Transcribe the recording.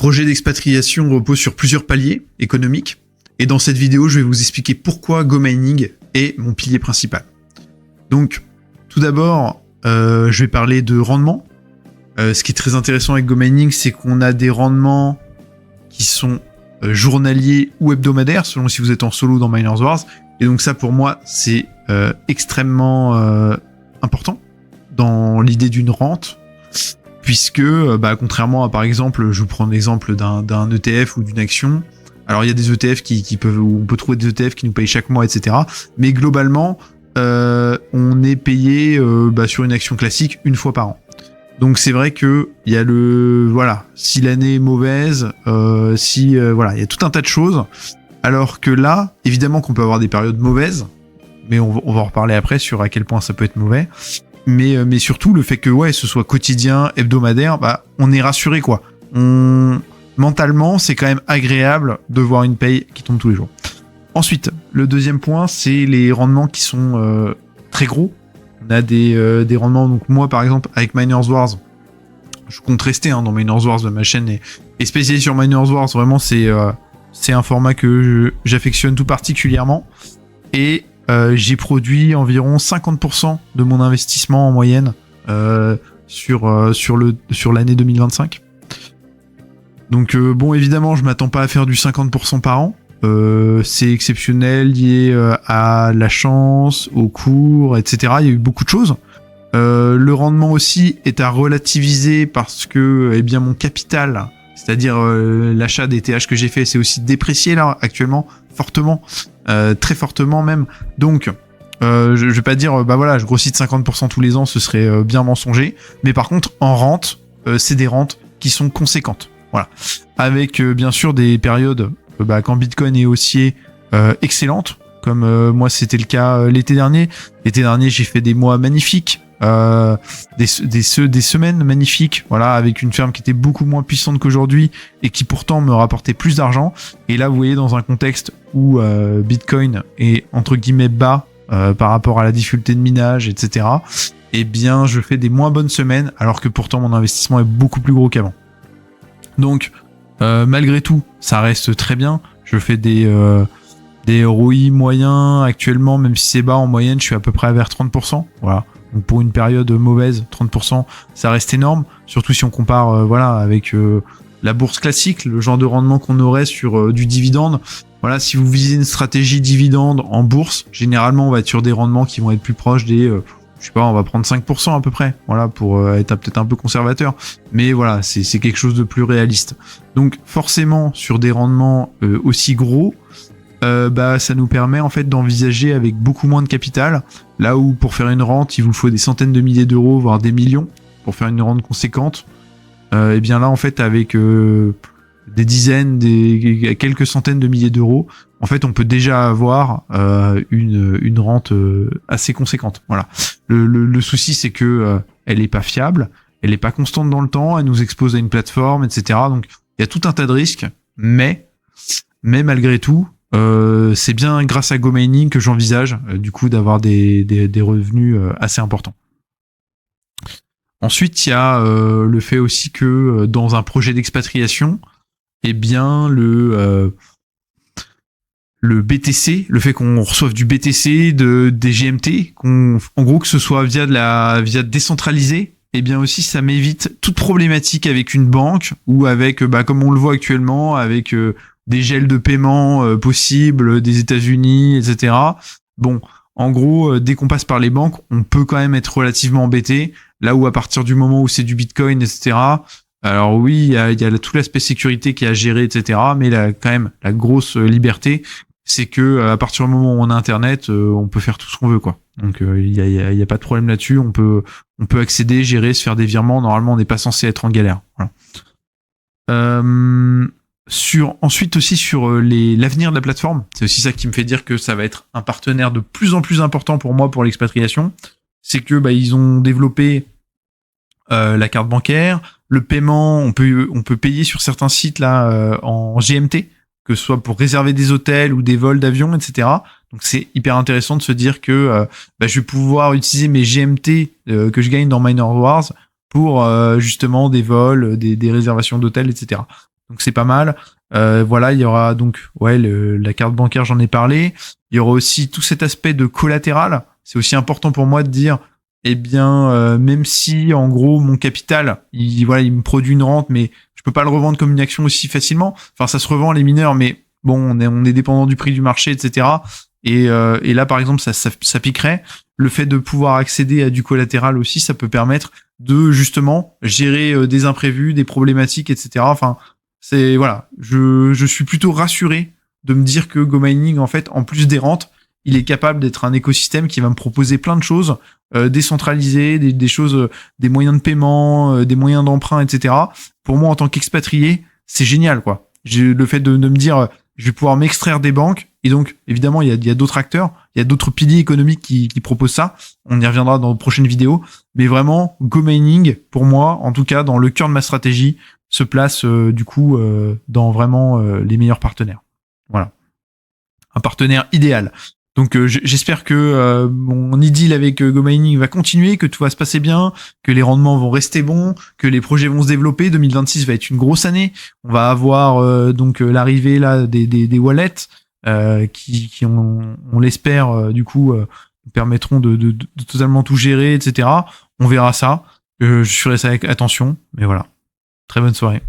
projet d'expatriation repose sur plusieurs paliers économiques. Et dans cette vidéo, je vais vous expliquer pourquoi GoMining est mon pilier principal. Donc, tout d'abord, je vais parler de rendement. Ce qui est très intéressant avec GoMining, c'est qu'on a des rendements qui sont journaliers ou hebdomadaires, selon si vous êtes en solo dans Miners Wars. Et donc ça, pour moi, c'est extrêmement important dans l'idée d'une rente, puisque, contrairement à, par exemple, je vous prends l'exemple d'un ETF ou d'une action. Alors, il y a des ETF qui peuvent, où on peut trouver des ETF qui nous payent chaque mois, etc. Mais globalement, on est payé sur une action classique une fois par an. Donc c'est vrai que il y a si l'année est mauvaise, il y a tout un tas de choses. Alors que là, évidemment qu'on peut avoir des périodes mauvaises, mais on va en reparler après sur à quel point ça peut être mauvais. Mais surtout le fait que ce soit quotidien, hebdomadaire, on est rassuré quoi. Mentalement, c'est quand même agréable de voir une paye qui tombe tous les jours. Ensuite, le deuxième point, c'est les rendements qui sont très gros. On a des rendements, donc moi par exemple avec Miners Wars, je compte rester dans Miners Wars, ma chaîne est spécialisée sur Miners Wars, vraiment c'est un format que j'affectionne tout particulièrement, et j'ai produit environ 50% de mon investissement en moyenne sur l'année 2025. Donc évidemment je m'attends pas à faire du 50% par an. C'est exceptionnel, lié à la chance, au cours, etc. Il y a eu beaucoup de choses. Le rendement aussi est à relativiser parce que mon capital, c'est-à-dire l'achat des TH que j'ai fait, c'est aussi déprécié là actuellement, fortement, très fortement même. Donc je vais pas dire je grossis de 50% tous les ans, ce serait bien mensonger. Mais par contre en rente, c'est des rentes qui sont conséquentes. Voilà. Avec bien sûr des périodes quand Bitcoin est haussier, excellente, comme moi c'était le cas l'été dernier. L'été dernier j'ai fait des mois magnifiques, des semaines magnifiques, avec une ferme qui était beaucoup moins puissante qu'aujourd'hui et qui pourtant me rapportait plus d'argent. Et là vous voyez, dans un contexte où Bitcoin est entre guillemets bas par rapport à la difficulté de minage, etc., je fais des moins bonnes semaines alors que pourtant mon investissement est beaucoup plus gros qu'avant. Donc malgré tout, ça reste très bien. Je fais des ROI moyens actuellement, même si c'est bas en moyenne, je suis à peu près vers 30%. Voilà. Donc pour une période mauvaise, 30%, ça reste énorme. Surtout si on compare avec la bourse classique, le genre de rendement qu'on aurait sur du dividende. Voilà, si vous visez une stratégie dividende en bourse, généralement on va être sur des rendements qui vont être plus proches des... on va prendre 5% à peu près, pour être peut-être un peu conservateur. Mais voilà, c'est quelque chose de plus réaliste. Donc forcément, sur des rendements aussi gros, ça nous permet en fait d'envisager avec beaucoup moins de capital. Là où pour faire une rente, il vous faut des centaines de milliers d'euros, voire des millions, pour faire une rente conséquente. Là en fait, avec des dizaines, quelques centaines de milliers d'euros, en fait, on peut déjà avoir une rente assez conséquente. Voilà. Le souci, c'est que elle est pas fiable, elle est pas constante dans le temps, elle nous expose à une plateforme, etc. Donc, il y a tout un tas de risques, mais malgré tout, c'est bien grâce à GoMining que j'envisage du coup d'avoir des revenus assez importants. Ensuite, il y a le fait aussi que dans un projet d'expatriation, le BTC, le fait qu'on reçoive du BTC, des GMT, en gros que ce soit via décentralisé, aussi ça m'évite toute problématique avec une banque ou avec, comme on le voit actuellement, avec des gels de paiement possibles des États-Unis, etc. Bon, en gros, dès qu'on passe par les banques, on peut quand même être relativement embêté. Là où à partir du moment où c'est du Bitcoin, etc., alors oui, il y a tout l'aspect sécurité qui est à gérer, etc. Mais quand même, la grosse liberté, c'est que à partir du moment où on a Internet, on peut faire tout ce qu'on veut, quoi. Donc il y a pas de problème là-dessus. On peut accéder, gérer, se faire des virements. Normalement, on n'est pas censé être en galère. Voilà. Ensuite aussi sur l'avenir de la plateforme, c'est aussi ça qui me fait dire que ça va être un partenaire de plus en plus important pour moi pour l'expatriation. C'est que ils ont développé la carte bancaire, le paiement, on peut payer sur certains sites là en GMT, que ce soit pour réserver des hôtels ou des vols d'avion, etc. Donc c'est hyper intéressant de se dire que je vais pouvoir utiliser mes GMT que je gagne dans Miners Wars pour justement des vols, des réservations d'hôtels, etc. donc c'est pas mal. Voilà, il y aura donc la carte bancaire, j'en ai parlé. Il y aura aussi tout cet aspect de collatéral. C'est aussi important pour moi de dire, eh bien, même si en gros mon capital, il me produit une rente, mais je peux pas le revendre comme une action aussi facilement. Enfin, ça se revend les mineurs, mais bon, on est dépendant du prix du marché, etc. Et là, par exemple, ça piquerait. Le fait de pouvoir accéder à du collatéral aussi, ça peut permettre de justement gérer des imprévus, des problématiques, etc. Enfin, c'est voilà, je suis plutôt rassuré de me dire que GoMining, en fait, en plus des rentes, il est capable d'être un écosystème qui va me proposer plein de choses décentralisées, des choses, des moyens de paiement, des moyens d'emprunt, etc. Pour moi, en tant qu'expatrié, c'est génial, quoi. Le fait de me dire, je vais pouvoir m'extraire des banques, et donc, évidemment, il y a d'autres acteurs, il y a d'autres piliers économiques qui proposent ça. On y reviendra dans de prochaines vidéos. Mais vraiment, GoMining, pour moi, en tout cas, dans le cœur de ma stratégie, se place dans vraiment les meilleurs partenaires. Voilà. Un partenaire idéal. Donc j'espère que mon idylle avec GoMining va continuer, que tout va se passer bien, que les rendements vont rester bons, que les projets vont se développer. 2026 va être une grosse année. On va avoir l'arrivée là des wallets qui on l'espère nous permettront de totalement tout gérer, etc. On verra ça. Je suivrai ça avec attention. Mais voilà. Très bonne soirée.